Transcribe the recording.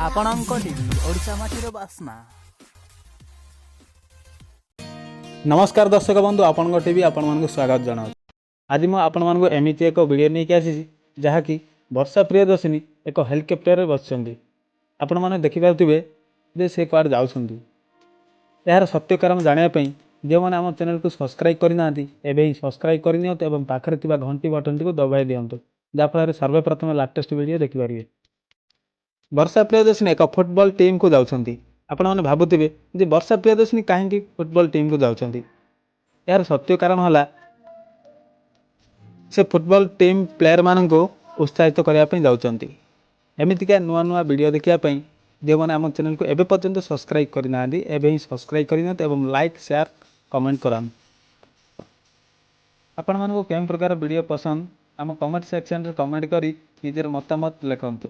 ଆପଣଙ୍କ ଟିଭି ଓଡ଼ିଶା ମାଟିର ବାସ୍ନା। नमस्कार दर्शक बंधु आपण टीवी आपण मानक स्वागत जनाऊँ। आज मैं आपण मानक एमती एक वीडियो नहीं आसी जहाँकि वर्षा प्रियदर्शिनी एक हेलिकप्टर बसुँच आपण मैंने देखिपे जे से कड़ जाऊँ। यार सत्य कारण जानापी जो मैंने आम चैनल को सब्सक्राइब करना एवं सब्सक्राइब करनी और पाखे घंटी बटन टी दबाई दिंतु जहाँफल सर्वप्रथम लाटेस्ट वीडियो देखिपारे। वर्षा प्रियदर्शिनी एक फुटबॉल टीम को जाऊँगी। आपण मैंने भावुवे जे वर्षा प्रियदर्शिनी कहीं फुटबॉल टीम को जाऊँगी। यार सत्य कारण है से फुटबॉल टीम प्लेयर मान को उत्साहित करने जाऊँगी। एमतीका नुआ नुआ वीडियो देखापी जो मैंने आम चैनल को एवं पर्यंत सब्सक्राइब करना एवं सब्सक्राइब करनी लाइक शेयर कमेंट करान। आपण मानक केउं प्रकार वीडियो पसंद आम कमेंट सेक्शन रे कमेंट करी निजर मतामत लिखंतु।